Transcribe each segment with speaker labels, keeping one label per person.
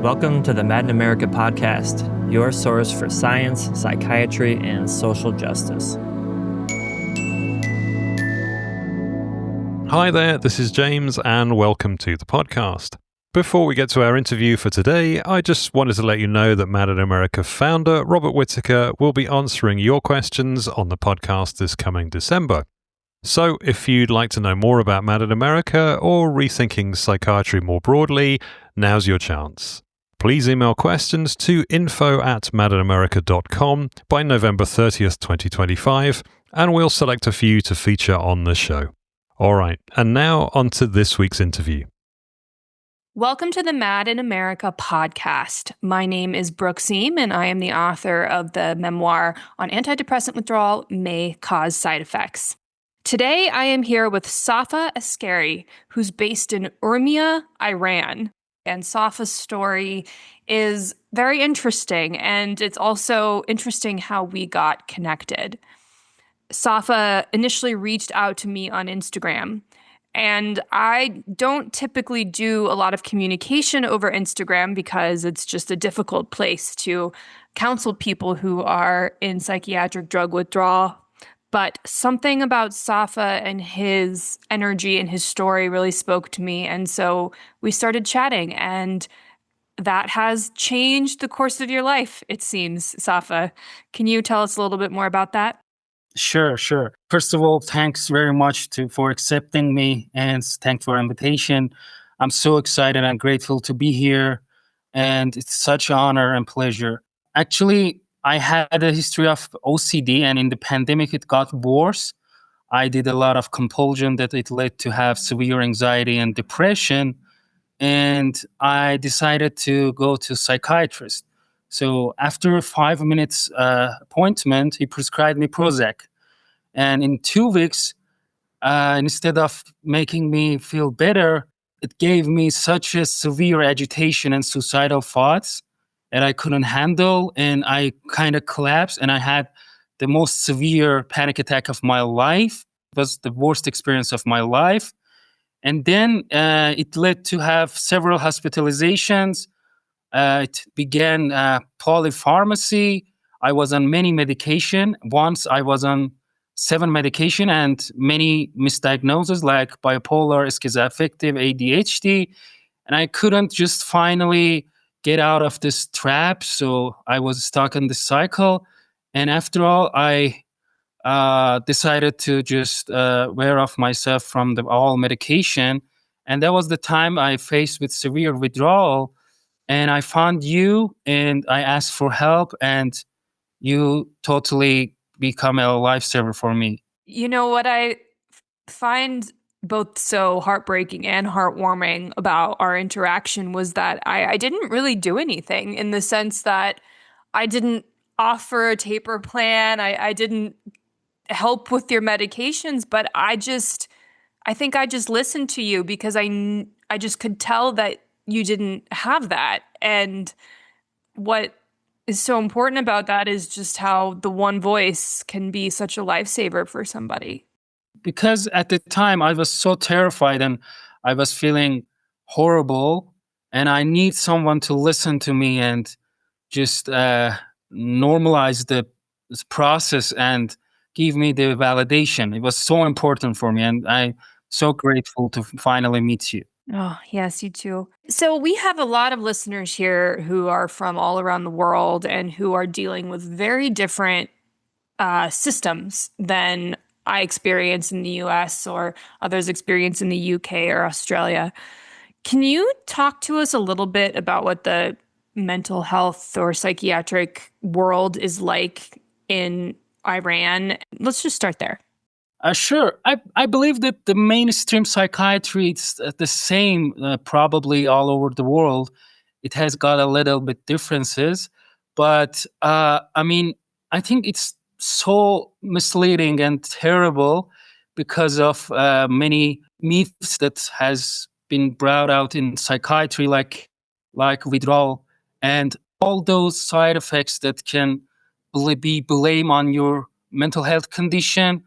Speaker 1: Welcome to the Mad in America podcast, your source for science, psychiatry, and social justice.
Speaker 2: Hi there, this is James, and welcome to the podcast. Before we get to our interview for today, I just wanted to let you know that Mad in America founder Robert Whittaker will be answering your questions on the podcast this coming December. So if you'd like to know more about Mad in America or rethinking psychiatry more broadly, now's your chance. Please email questions to info@madinamerica.com by November 30th, 2025, and we'll select a few to feature on the show. All right, and now on to this week's interview.
Speaker 3: Welcome to the Mad in America podcast. My name is Brooke Seam, and I am the author of the memoir on antidepressant withdrawal may cause side effects. Today, I am here with Safa Askeri, who's based in Urmia, Iran. And Safa's story is very interesting, and it's also interesting how we got connected. Safa initially reached out to me on Instagram, and I don't typically do a lot of communication over Instagram because it's just a difficult place to counsel people who are in psychiatric drug withdrawal. But something about Safa and his energy and his story really spoke to me. And so we started chatting, and that has changed the course of your life, it seems. Safa, can you tell us a little bit more about that?
Speaker 4: Sure. First of all, thanks very much for accepting me, and thanks for the invitation. I'm so excited and grateful to be here, and it's such an honor and pleasure. Actually, I had a history of OCD, and in the pandemic, it got worse. I did a lot of compulsion that it led to have severe anxiety and depression, and I decided to go to psychiatrist. So after a 5 minutes appointment, he prescribed me Prozac. And in 2 weeks, instead of making me feel better, it gave me such a severe agitation and suicidal thoughts that I couldn't handle. And I kind of collapsed, and I had the most severe panic attack of my life. It was the worst experience of my life. And then it led to have several hospitalizations. It began polypharmacy. I was on many medication. Once I was on 7 medication and many misdiagnoses like bipolar, schizoaffective, ADHD. And I couldn't just finally get out of this trap. So I was stuck in this cycle. And after all, I decided to just wear off myself from all medication. And that was the time I faced with severe withdrawal. And I found you, and I asked for help, and you totally become a lifesaver for me.
Speaker 3: You know what I find both so heartbreaking and heartwarming about our interaction was that I didn't really do anything, in the sense that I didn't offer a taper plan. I didn't help with your medications, but I think I just listened to you because I just could tell that you didn't have that. And what is so important about that is just how the one voice can be such a lifesaver for somebody.
Speaker 4: Because at the time I was so terrified and I was feeling horrible, and I need someone to listen to me and just normalize the process and give me the validation. It was so important for me, and I'm so grateful to finally meet you.
Speaker 3: Oh, yes, you too. So we have a lot of listeners here who are from all around the world and who are dealing with very different systems than I experience in the US or others experience in the UK or Australia. Can you talk to us a little bit about what the mental health or psychiatric world is like in Iran? Let's just start there.
Speaker 4: Sure. I believe that the mainstream psychiatry is the same probably all over the world. It has got a little bit differences. But I think it's so misleading and terrible because of many myths that has been brought out in psychiatry, like withdrawal and all those side effects that can be blame on your mental health condition.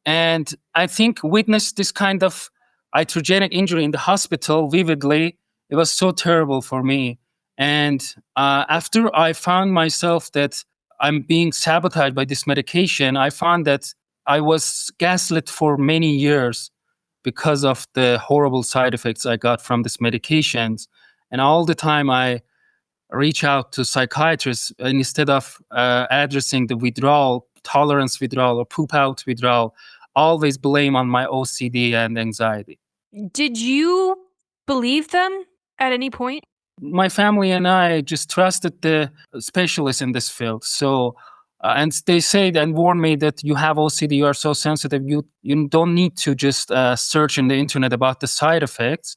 Speaker 4: And I think witnessed this kind of iatrogenic injury in the hospital vividly. It was so terrible for me. And after I found myself that I'm being sabotaged by this medication, I found that I was gaslit for many years because of the horrible side effects I got from these medications. And all the time I reach out to psychiatrists, and instead of addressing the withdrawal, tolerance withdrawal or poop out withdrawal, always blame on my OCD and anxiety.
Speaker 3: Did you believe them at any point?
Speaker 4: My family and I just trusted the specialists in this field. So, and they said and warned me that you have OCD, you are so sensitive, you don't need to just search in the internet about the side effects.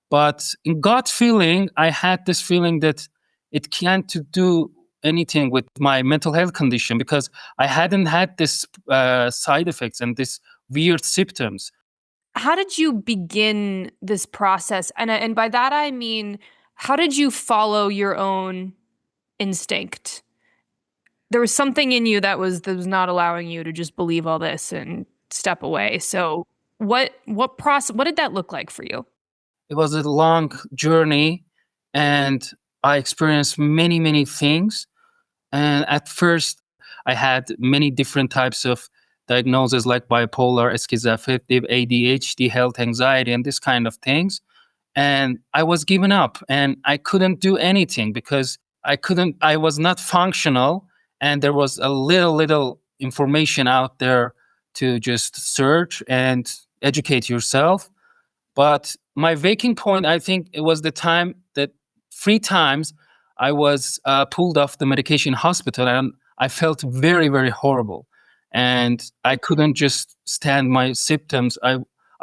Speaker 4: But in gut feeling, I had this feeling that it can't to do anything with my mental health condition because I hadn't had this side effects and this weird symptoms.
Speaker 3: How did you begin this process? And by that I mean, how did you follow your own instinct? There was something in you that was not allowing you to just believe all this and step away. So what process, what did that look like for you?
Speaker 4: It was a long journey, and I experienced many, many things. And at first, I had many different types of diagnoses like bipolar, schizoaffective, ADHD, health anxiety, and this kind of things. And I was given up and I couldn't do anything because I was not functional. And there was a little information out there to just search and educate yourself. But my waking point, I think it was the time that 3 times I was pulled off the medication in hospital, and I felt very, very horrible. And I couldn't just stand my symptoms. I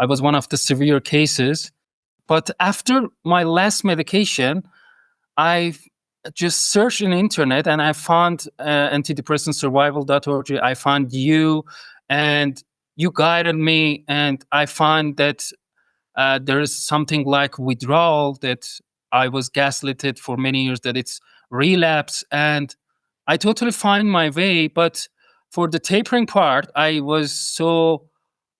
Speaker 4: was one of the severe cases. But after my last medication, I just searched in the internet and I found antidepressantsurvival.org. I found you, and you guided me. And I found that there is something like withdrawal that I was gaslighted for many years, that it's relapse. And I totally find my way. But for the tapering part, I was so,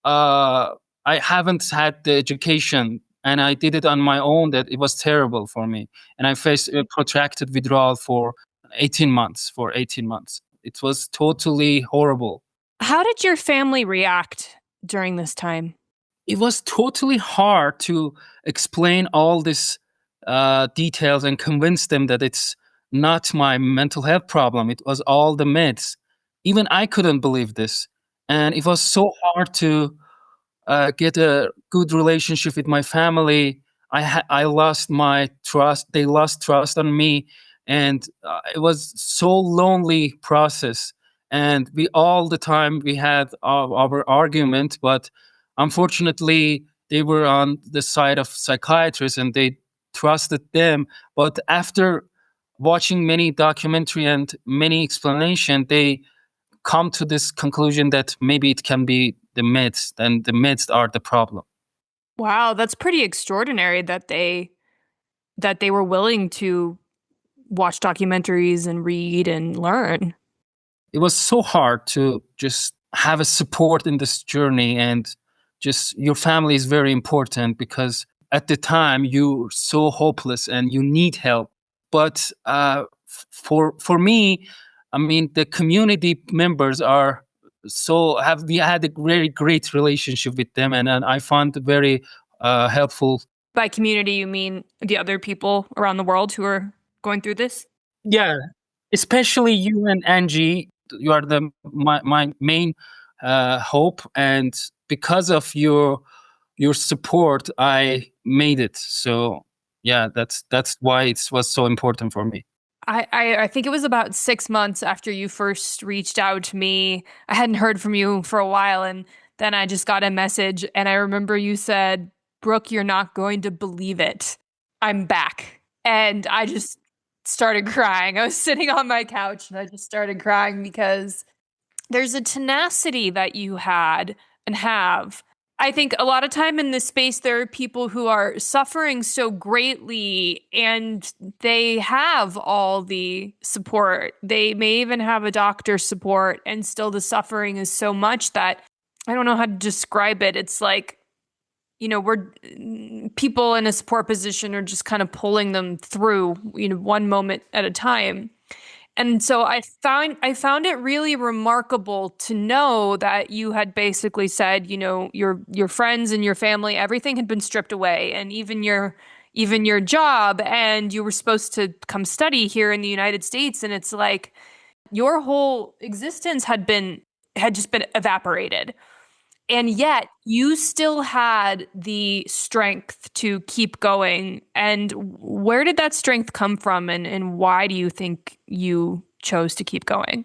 Speaker 4: I haven't had the education and I did it on my own that it was terrible for me. And I faced a protracted withdrawal for 18 months, It was totally horrible.
Speaker 3: How did your family react during this time?
Speaker 4: It was totally hard to explain all these details and convince them that it's not my mental health problem. It was all the meds. Even I couldn't believe this. And it was so hard to get a good relationship with my family. I lost my trust. They lost trust on me, and it was so lonely process. And we all the time we had our argument, but unfortunately they were on the side of psychiatrists and they trusted them. But after watching many documentary and many explanation, they come to this conclusion that maybe it can be the meds, and the meds are the problem.
Speaker 3: Wow, that's pretty extraordinary that they were willing to watch documentaries and read and learn.
Speaker 4: It was so hard to just have a support in this journey, and just your family is very important because at the time you're so hopeless and you need help. But for me, I mean, the community members are so have we had a very great relationship with them, and I found it very helpful.
Speaker 3: By community, you mean the other people around the world who are going through this?
Speaker 4: Yeah, especially you and Angie. You are my main hope, and because of your support, I made it. So yeah, that's why it was so important for me.
Speaker 3: I think it was about 6 months after you first reached out to me. I hadn't heard from you for a while, and then I just got a message, and I remember you said, "Brooke, you're not going to believe it. I'm back." And I just started crying. I was sitting on my couch and I just started crying because there's a tenacity that you had and have. I think a lot of time in this space, there are people who are suffering so greatly and they have all the support. They may even have a doctor's support, and still the suffering is so much that I don't know how to describe it. It's like we're people in a support position are just kind of pulling them through, one moment at a time. And so I found it really remarkable to know that you had basically said, your friends and your family, everything had been stripped away, and even your job, and you were supposed to come study here in the United States, and it's like your whole existence had just been evaporated. And yet you still had the strength to keep going. And where did that strength come from? And why do you think you chose to keep going?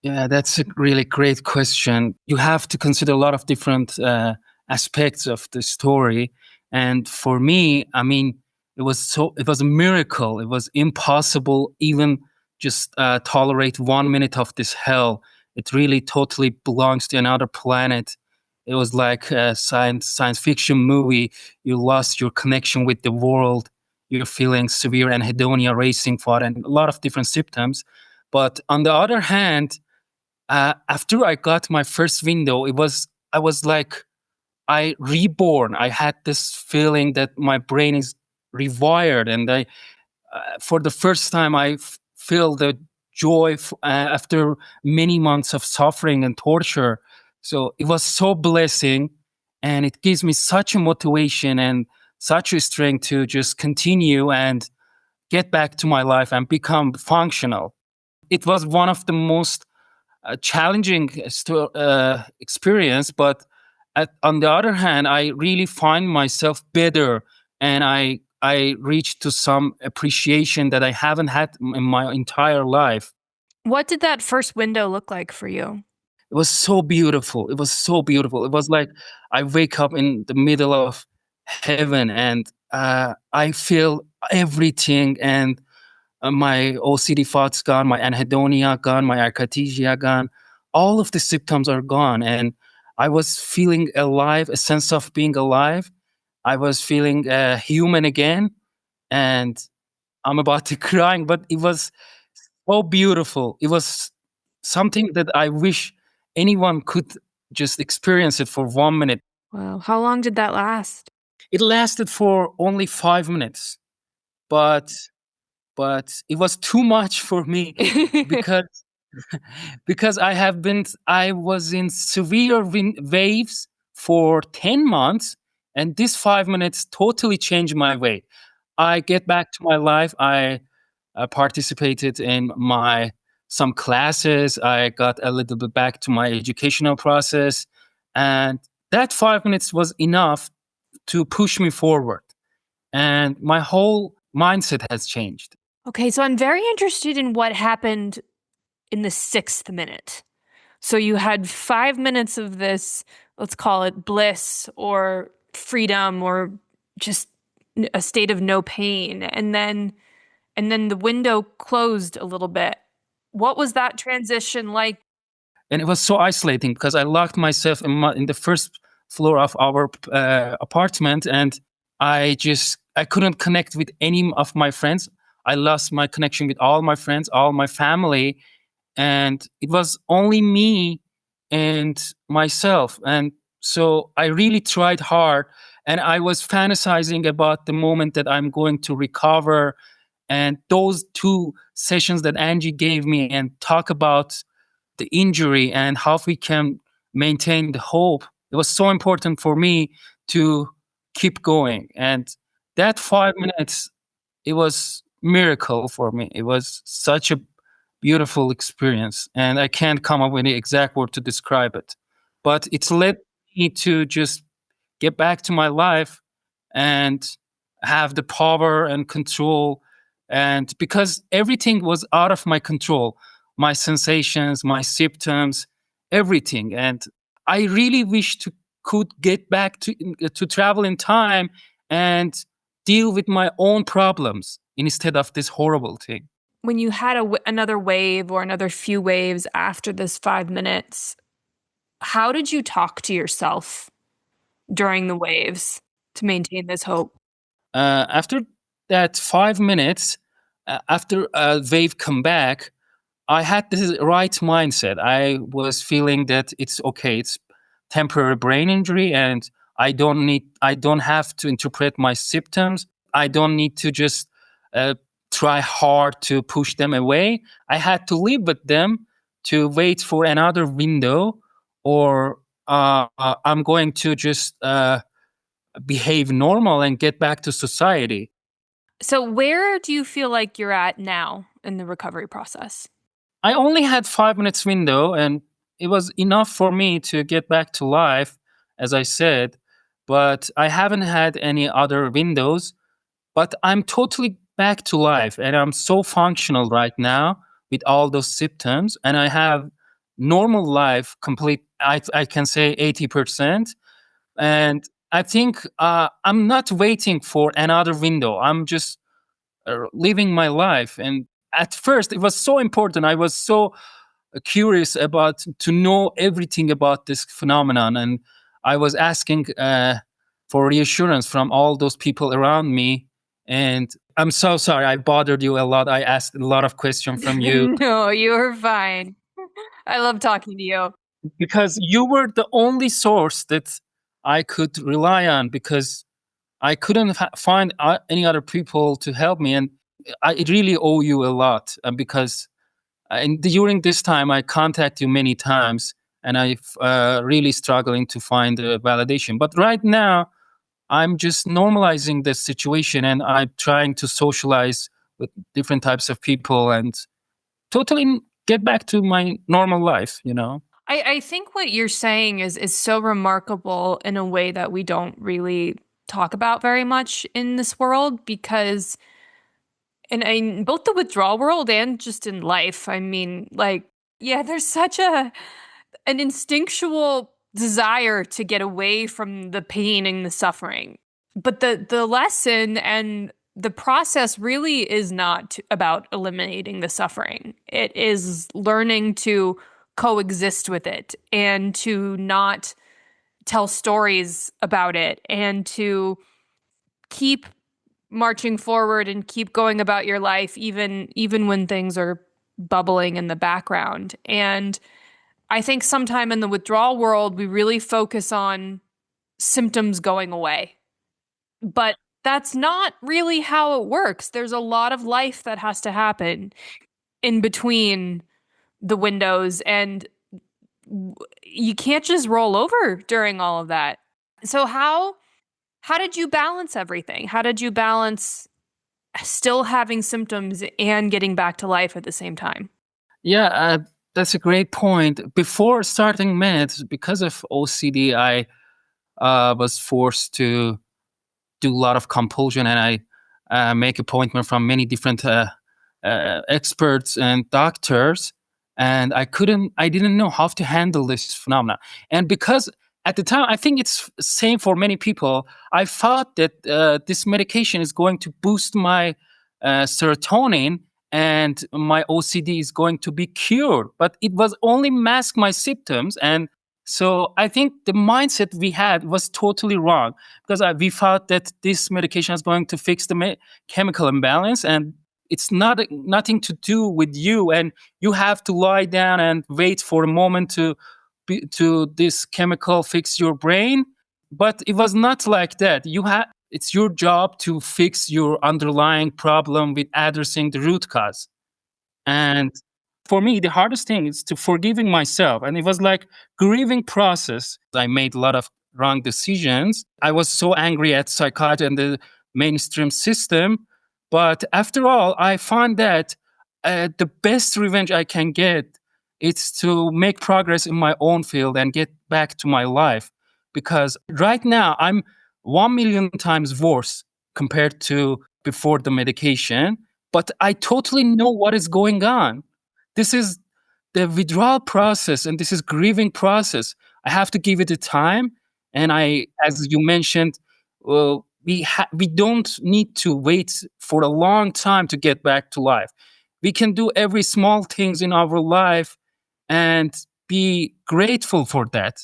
Speaker 4: Yeah, that's a really great question. You have to consider a lot of different aspects of the story. And for me, I mean, it was a miracle. It was impossible even just tolerate 1 minute of this hell. It really totally belongs to another planet. It was like a science fiction movie. You lost your connection with the world. You're feeling severe anhedonia, racing thought, and a lot of different symptoms. But on the other hand, after I got my first window, I was like I reborn. I had this feeling that my brain is rewired, and for the first time, I feel the joy after many months of suffering and torture. So it was so blessing, and it gives me such a motivation and such a strength to just continue and get back to my life and become functional. It was one of the most challenging experience, but on the other hand, I really find myself better, and I reached to some appreciation that I haven't had in my entire life.
Speaker 3: What did that first window look like for you?
Speaker 4: It was so beautiful. It was so beautiful. It was like I wake up in the middle of heaven, and I feel everything, and my OCD thoughts gone, my anhedonia gone, my akathisia gone. All of the symptoms are gone, and I was feeling alive, a sense of being alive. I was feeling human again, and I'm about to crying, but it was so beautiful. It was something that I wish anyone could just experience it for 1 minute.
Speaker 3: Wow. How long did that last?
Speaker 4: It lasted for only 5 minutes, but it was too much for me because because I was in severe waves for 10 months, and this 5 minutes totally changed my way. I get back to my life. I participated in some classes. I got a little bit back to my educational process, and that 5 minutes was enough to push me forward. And my whole mindset has changed.
Speaker 3: Okay, so I'm very interested in what happened in the sixth minute. So you had 5 minutes of this, let's call it bliss or freedom or just a state of no pain. And then the window closed a little bit. What was that transition like?
Speaker 4: And it was so isolating because I locked myself in the first floor of our apartment, and I couldn't connect with any of my friends. I lost my connection with all my friends, all my family, and it was only me and myself. And so I really tried hard, and I was fantasizing about the moment that I'm going to recover, and those 2 sessions that Angie gave me and talk about the injury and how we can maintain the hope. It was so important for me to keep going. And that 5 minutes, it was miracle for me. It was such a beautiful experience, and I can't come up with the exact word to describe it. But it's led me to just get back to my life and have the power and control. And because everything was out of my control, my sensations, my symptoms, everything. And I really wish to could get back to travel in time and deal with my own problems instead of this horrible thing.
Speaker 3: When you had another wave or another few waves after this 5 minutes, how did you talk to yourself during the waves to maintain this hope?
Speaker 4: After that 5 minutes, after a wave come back, I had the right mindset. I was feeling that it's okay. It's temporary brain injury, and I don't have to interpret my symptoms. I don't need to just try hard to push them away. I had to live with them to wait for another window, or I'm going to just behave normal and get back to society.
Speaker 3: So where do you feel like you're at now in the recovery process?
Speaker 4: I only had 5 minutes window, and it was enough for me to get back to life, as I said. But I haven't had any other windows. But I'm totally back to life, and I'm so functional right now with all those symptoms, and I have normal life complete. I can say 80%, and I think I'm not waiting for another window. I'm just living my life. And at first, it was so important. I was so curious about to know everything about this phenomenon, and I was asking for reassurance from all those people around me. And I'm so sorry I bothered you a lot. I asked a lot of questions from you
Speaker 3: No, you were fine. I love talking to you.
Speaker 4: because you were the only source that I could rely on, because I couldn't find any other people to help me. And I really owe you a lot, because and during this time, I contact you many times, and I really struggling to find validation. But right now, I'm just normalizing the situation, and I'm trying to socialize with different types of people and totally get back to my normal life.
Speaker 3: I think what you're saying is so remarkable in a way that we don't really talk about very much in this world, because in both the withdrawal world and just in life, I mean, like, yeah, there's such an instinctual desire to get away from the pain and the suffering. But the lesson and the process really is not about eliminating the suffering. It is learning to coexist with it and to not tell stories about it and to keep marching forward and keep going about your life even when things are bubbling in the background. And I think sometime in the withdrawal world, we really focus on symptoms going away. But that's not really how it works. There's a lot of life that has to happen in between the windows, and you can't just roll over during all of that. So how did you balance everything? How did you balance still having symptoms and getting back to life at the same time?
Speaker 4: Yeah, that's a great point. Before starting meds, because of OCD, I was forced to do a lot of compulsion, and I make appointment from many different experts and doctors, and I didn't know how to handle this phenomena. And because at the time, I think it's same for many people, I thought that this medication is going to boost my serotonin, and my OCD is going to be cured, but it was only mask my symptoms. And so I think the mindset we had was totally wrong, because we thought that this medication is going to fix the chemical imbalance, and it's nothing to do with you, and you have to lie down and wait for a moment to this chemical fix your brain. But it was not like that. It's your job to fix your underlying problem with addressing the root cause. And for me, the hardest thing is to forgiving myself. And it was like grieving process. I made a lot of wrong decisions. I was so angry at psychiatry and the mainstream system. But after all, I found that the best revenge I can get is to make progress in my own field and get back to my life. Because right now I'm 1 million times worse compared to before the medication, but I totally know what is going on. This is the withdrawal process, and this is grieving process. I have to give it a time, and as you mentioned, we don't need to wait for a long time to get back to life. We can do every small things in our life and be grateful for that.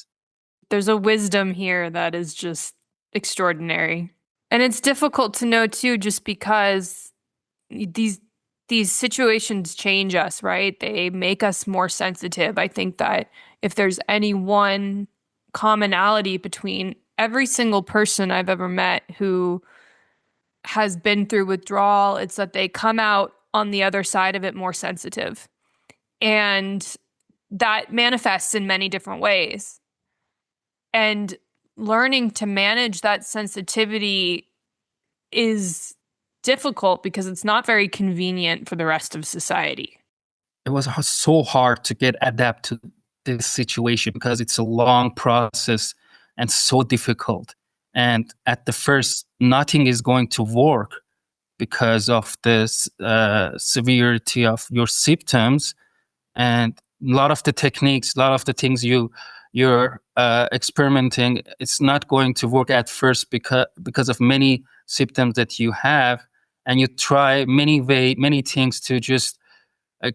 Speaker 3: There's a wisdom here that is just extraordinary. And it's difficult to know too, just because these situations change us, right? They make us more sensitive. I think that if there's any one commonality between every single person I've ever met who has been through withdrawal, it's that they come out on the other side of it more sensitive. And that manifests in many different ways. And learning to manage that sensitivity is difficult because it's not very convenient for the rest of society.
Speaker 4: It was so hard to get adapt to this situation because it's a long process and so difficult. And at the first, nothing is going to work because of this severity of your symptoms, and a lot of the techniques, a lot of the things you're experimenting, it's not going to work at first because of many symptoms that you have, and you try many things to just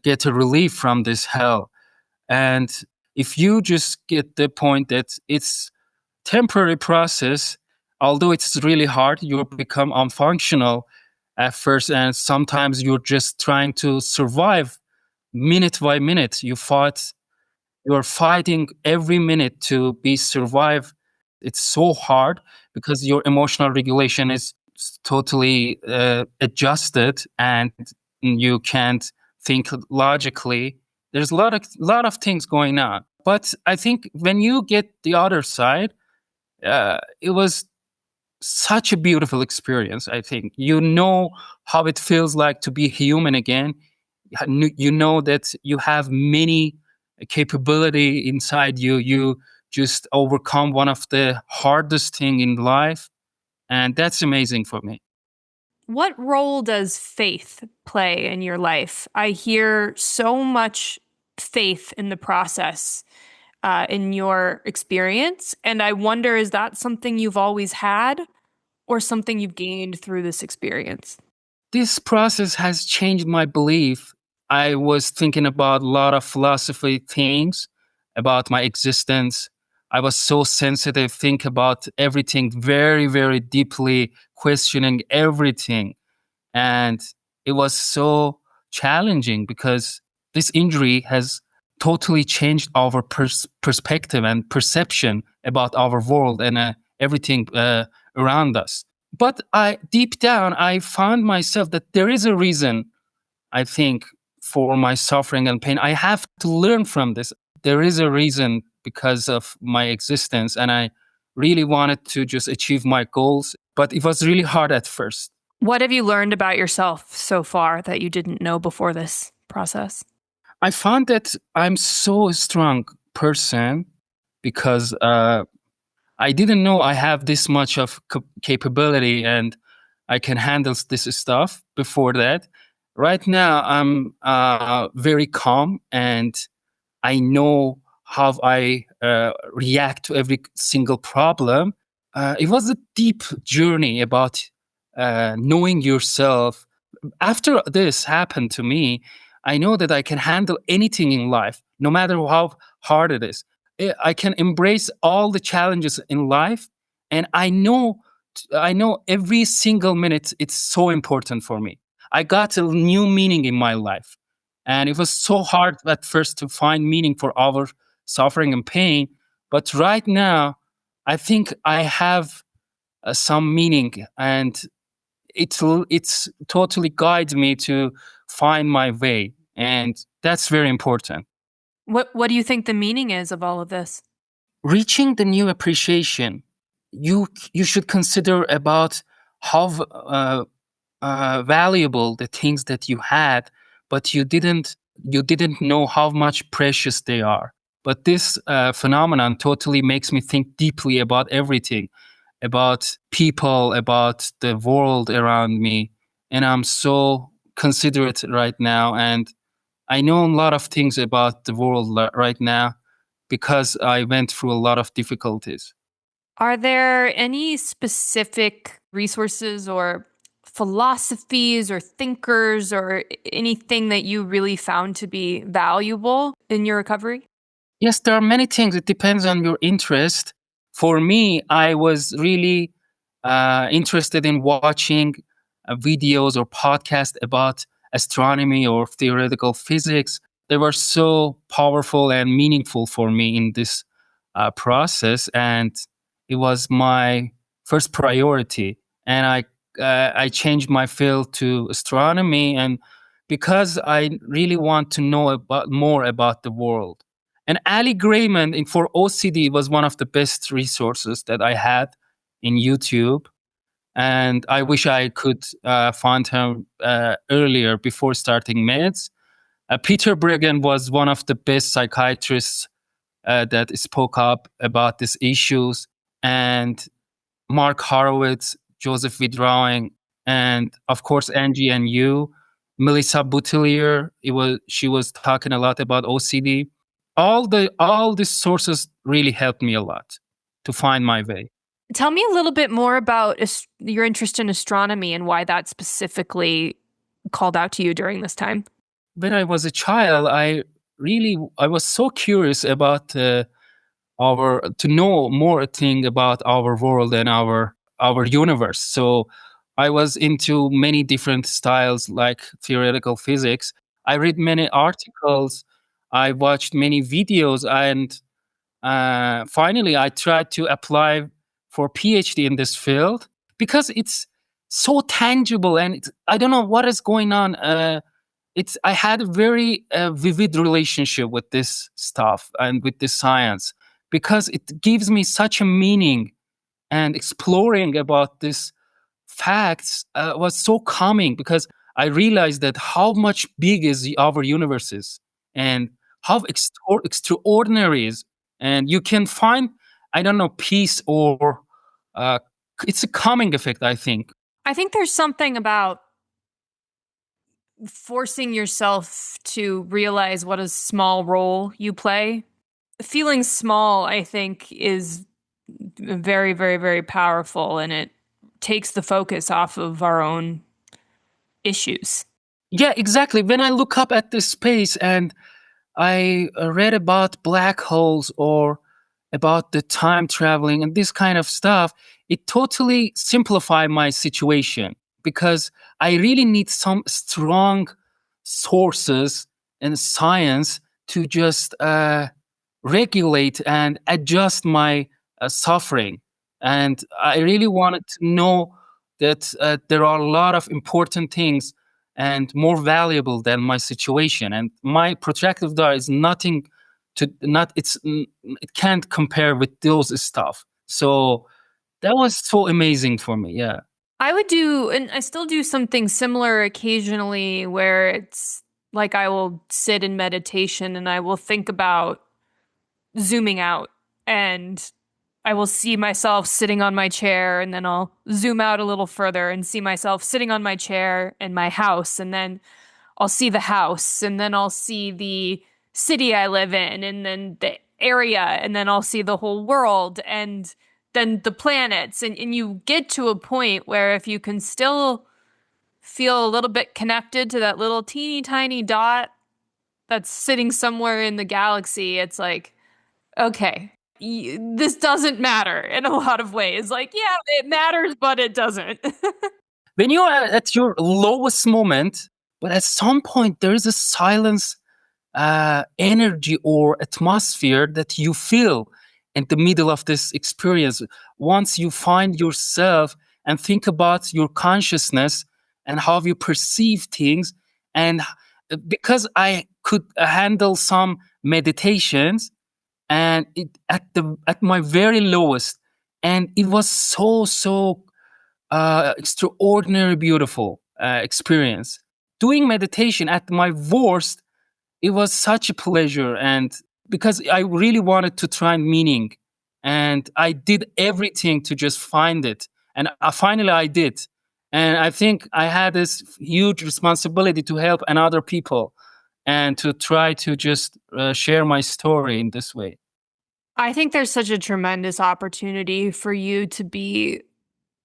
Speaker 4: get a relief from this hell. And if you just get the point that it's temporary process, although it's really hard, you become unfunctional at first, and sometimes you're just trying to survive minute by minute. You're fighting every minute to be survive. It's so hard because your emotional regulation is totally adjusted, and you can't think logically. There's a lot of things going on. But I think when you get the other side, it was such a beautiful experience. I think you know how it feels like to be human again. You know that you have many capability inside you. You just overcome one of the hardest thing in life, and that's amazing for me.
Speaker 3: What role does faith play in your life? I hear so much faith in the process, in your experience. And I wonder, is that something you've always had or something you've gained through this experience?
Speaker 4: This process has changed my belief. I was thinking about a lot of philosophy things about my existence. I was so sensitive, think about everything very, very deeply, questioning everything. And it was so challenging because this injury has totally changed our perspective and perception about our world and everything around us. But deep down, I found myself that there is a reason, I think, for my suffering and pain. I have to learn from this. There is a reason because of my existence, and I really wanted to just achieve my goals, but it was really hard at first.
Speaker 3: What have you learned about yourself so far that you didn't know before this process?
Speaker 4: I found that I'm so strong person because I didn't know I have this much of capability and I can handle this stuff before that. Right now, I'm very calm, and I know how I react to every single problem. It was a deep journey about knowing yourself. After this happened to me, I know that I can handle anything in life, no matter how hard it is. I can embrace all the challenges in life, and I know every single minute it's so important for me. I got a new meaning in my life, and it was so hard at first to find meaning for our suffering and pain. But right now, I think I have some meaning, and it's totally guides me to find my way, and that's very important.
Speaker 3: What do you think the meaning is of all of this?
Speaker 4: Reaching the new appreciation, you should consider about how valuable the things that you had, but you didn't know how much precious they are. But this phenomenon totally makes me think deeply about everything, about people, about the world around me. And I'm so considerate right now. And I know a lot of things about the world right now because I went through a lot of difficulties.
Speaker 3: Are there any specific resources or philosophies or thinkers or anything that you really found to be valuable in your recovery?
Speaker 4: Yes, there are many things. It depends on your interest. For me, I was really interested in watching videos or podcasts about astronomy or theoretical physics. They were so powerful and meaningful for me in this process. And it was my first priority, and I changed my field to astronomy, and because I really want to know more about the world. And Ali Grayman for OCD was one of the best resources that I had in YouTube, and I wish I could find him earlier before starting meds. Peter Bregan was one of the best psychiatrists that spoke up about these issues, and Mark Horowitz, Joseph Withdrawing, and of course Angie and you, Melissa Boutelier. She was talking a lot about OCD. All these sources really helped me a lot to find my way.
Speaker 3: Tell me a little bit more about your interest in astronomy and why that specifically called out to you during this time.
Speaker 4: When I was a child, I was so curious about to know more thing about our world and our universe. So I was into many different styles like theoretical physics. I read many articles, I watched many videos, and finally I tried to apply for PhD in this field because it's so tangible, and I don't know what is going on. I had a very vivid relationship with this stuff and with this science because it gives me such a meaning, and exploring about this facts was so calming because I realized that how much big is our universe is, and how extraordinary is, and you can find, I don't know, peace or uh, it's a calming effect, I think.
Speaker 3: I think there's something about forcing yourself to realize what a small role you play. Feeling small, I think, is very, very, very powerful, and it takes the focus off of our own issues.
Speaker 4: Yeah, exactly. When I look up at this space and I read about black holes or about the time traveling and this kind of stuff, it totally simplified my situation because I really need some strong sources in science to just regulate and adjust my suffering. And I really wanted to know that there are a lot of important things and more valuable than my situation. And my protracted diet is nothing to not it can't compare with those stuff. So that was so amazing for me. Yeah.
Speaker 3: I would do, and I still do something similar occasionally where it's like I will sit in meditation and I will think about zooming out, and I will see myself sitting on my chair, and then I'll zoom out a little further and see myself sitting on my chair in my house, and then I'll see the house, and then I'll see the city I live in, and then the area, and then I'll see the whole world, and then the planets. And you get to a point where if you can still feel a little bit connected to that little teeny tiny dot that's sitting somewhere in the galaxy, it's like, okay, this doesn't matter in a lot of ways. Like, yeah, it matters, but it doesn't.
Speaker 4: When you are at your lowest moment, but at some point there is a silence, energy or atmosphere that you feel in the middle of this experience. Once you find yourself and think about your consciousness and how you perceive things, and because I could handle some meditations, and at my very lowest, and it was so extraordinary beautiful experience doing meditation at my worst. It was such a pleasure, and because I really wanted to find meaning, and I did everything to just find it, and finally I did. And I think I had this huge responsibility to help another people and to try to just share my story in this way.
Speaker 3: I think there's such a tremendous opportunity for you to be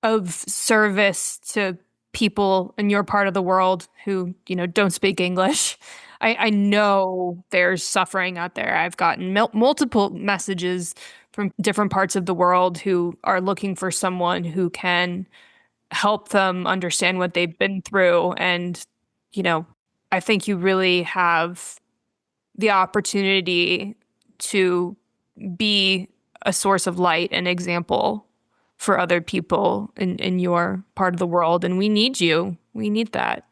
Speaker 3: of service to people in your part of the world who, don't speak English. I know there's suffering out there. I've gotten multiple messages from different parts of the world who are looking for someone who can help them understand what they've been through. And, I think you really have the opportunity to be a source of light and example for other people in your part of the world. And we need you. We need that.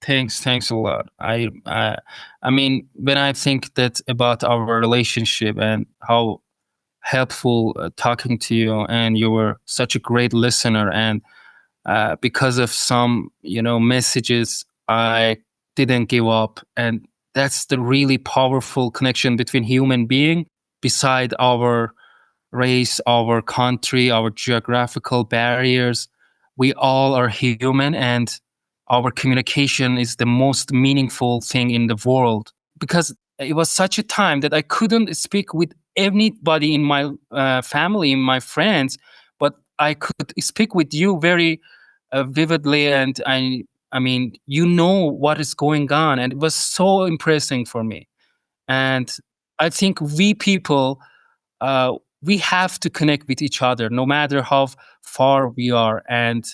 Speaker 4: Thanks a lot. I mean, when I think that about our relationship and how helpful talking to you, and you were such a great listener, and because of some, messages, I didn't give up, and that's the really powerful connection between human being, beside our race, our country, our geographical barriers. We all are human, and our communication is the most meaningful thing in the world. Because it was such a time that I couldn't speak with anybody in my family, in my friends, but I could speak with you very vividly, and I mean, what is going on, and it was so impressing for me. And I think we people, uh, we have to connect with each other no matter how far we are, and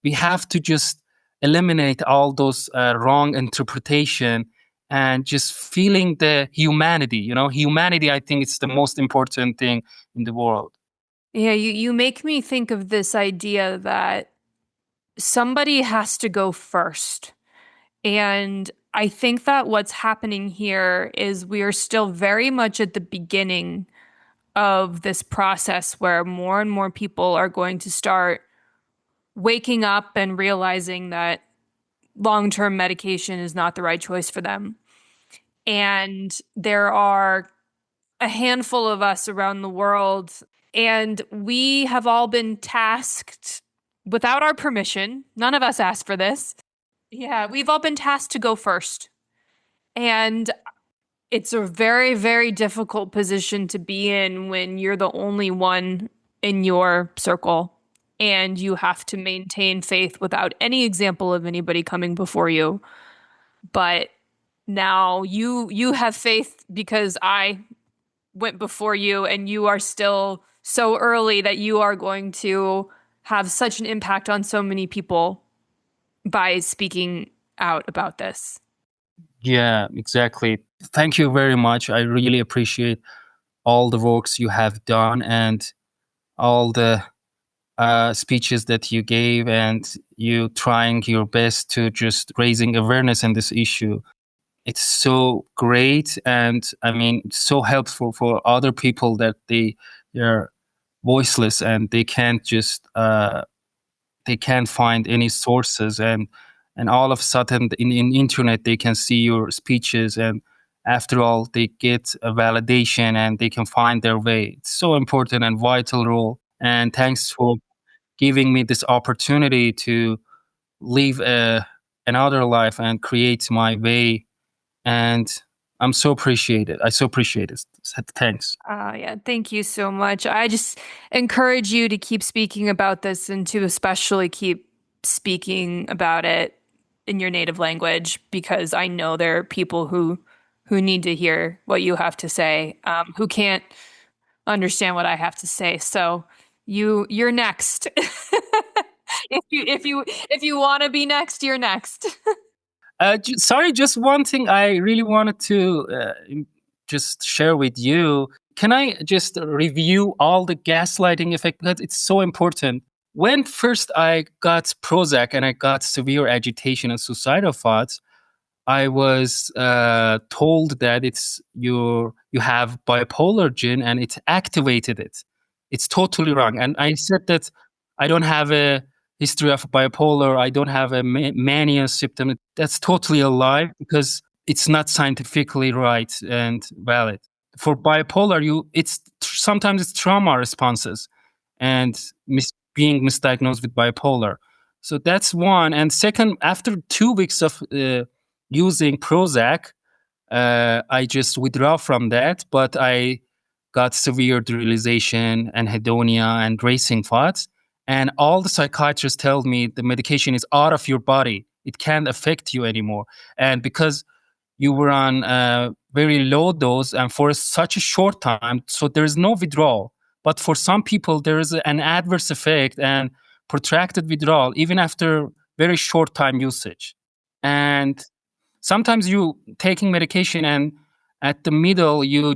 Speaker 4: we have to just eliminate all those wrong interpretation, and just feeling the humanity. Humanity, I think it's the most important thing in the world.
Speaker 3: Yeah, you make me think of this idea that somebody has to go first. And I think that what's happening here is we are still very much at the beginning of this process where more and more people are going to start waking up and realizing that long-term medication is not the right choice for them. And there are a handful of us around the world, and we have all been tasked without our permission. None of us asked for this. Yeah, we've all been tasked to go first. And it's a very, very difficult position to be in when you're the only one in your circle and you have to maintain faith without any example of anybody coming before you. But now you have faith because I went before you, and you are still so early that you are going to have such an impact on so many people by speaking out about this.
Speaker 4: Yeah, exactly. Thank you very much. I really appreciate all the works you have done, and all the speeches that you gave, and you trying your best to just raising awareness on this issue. It's so great, and I mean, it's so helpful for other people that they're voiceless, and they can't just they can't find any sources, and all of a sudden in internet they can see your speeches, and after all they get a validation and they can find their way. It's so important and vital role, and thanks for giving me this opportunity to live another life and create my way. And I'm so appreciated. I so appreciate it. Thanks.
Speaker 3: Yeah, thank you so much. I just encourage you to keep speaking about this, and to especially keep speaking about it in your native language, because I know there are people who need to hear what you have to say, who can't understand what I have to say. So you're next. If you want to be next, you're next.
Speaker 4: Sorry, just one thing I really wanted to just share with you. Can I just review all the gaslighting effect, because it's so important? When first I got Prozac and I got severe agitation and suicidal thoughts, I was told that you have bipolar gene and it activated it. It's totally wrong. And I said that I don't have a history of bipolar. I don't have a mania symptom. That's totally a lie, because it's not scientifically right and valid. For bipolar, sometimes it's trauma responses, and being misdiagnosed with bipolar. So that's one. And second, after 2 weeks of using Prozac, I just withdraw from that, but I got severe derealization, anhedonia, and racing thoughts. And all the psychiatrists tell me the medication is out of your body. It can't affect you anymore. And because you were on a very low dose and for such a short time, so there is no withdrawal. But for some people, there is an adverse effect and protracted withdrawal, even after very short time usage. And sometimes you taking medication, and At the middle, you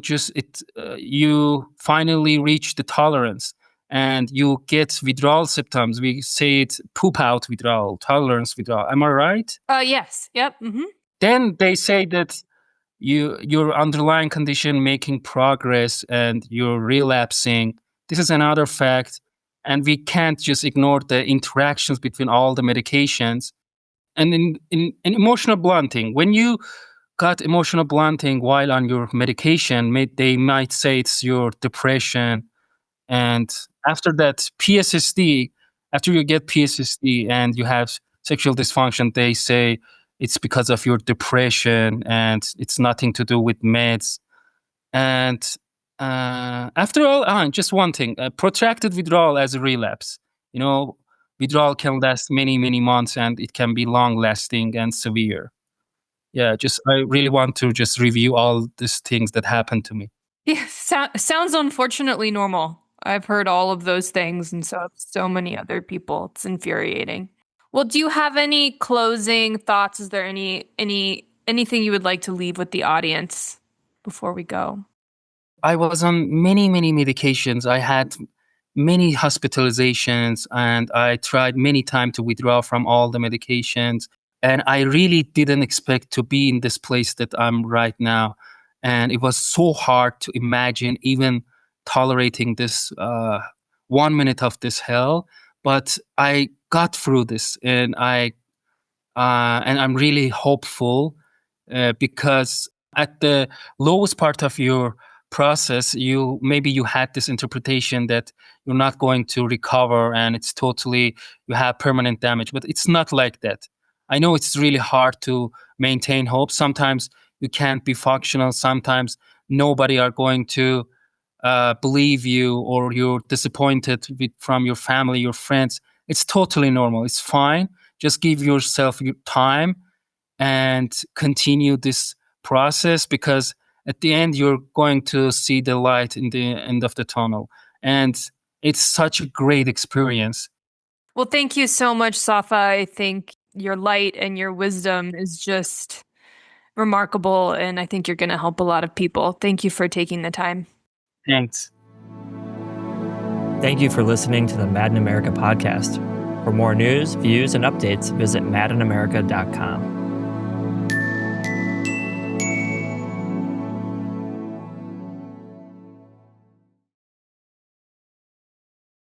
Speaker 4: finally reach the tolerance, and you get withdrawal symptoms. We say it poop out withdrawal, tolerance withdrawal. Am I right?
Speaker 3: Yes. Yep. Mm-hmm.
Speaker 4: Then they say that your underlying condition making progress and you're relapsing. This is another fact, and we can't just ignore the interactions between all the medications. And in emotional blunting, when you got emotional blunting while on your medication, they might say it's your depression. And after that, PSSD, after you get PSSD and you have sexual dysfunction, they say it's because of your depression and it's nothing to do with meds. And after all, just one thing, protracted withdrawal as a relapse. Withdrawal can last many, many months, and it can be long lasting and severe. Yeah, I really want to just review all these things that happened to me.
Speaker 3: Yeah, sounds unfortunately normal. I've heard all of those things, and so have so many other people. It's infuriating. Well, do you have any closing thoughts? Is there anything you would like to leave with the audience before we go?
Speaker 4: I was on many, many medications. I had many hospitalizations, and I tried many times to withdraw from all the medications. And I really didn't expect to be in this place that I'm right now. And it was so hard to imagine even tolerating this 1 minute of this hell. But I got through this, and I'm really hopeful because at the lowest part of your process, you had this interpretation that you're not going to recover and it's totally you have permanent damage, but it's not like that. I know it's really hard to maintain hope. Sometimes you can't be functional. Sometimes nobody are going to believe you, or you're disappointed from your family, your friends. It's totally normal. It's fine. Just give yourself your time and continue this process, because at the end you're going to see the light in the end of the tunnel, and it's such a great experience.
Speaker 3: Well, thank you so much, Safa. I think your light and your wisdom is just remarkable, and I think you're going to help a lot of people. Thank you for taking the time.
Speaker 4: Thanks.
Speaker 1: Thank you for listening to the Mad in America podcast. For more news, views, and updates, visit madinamerica.com.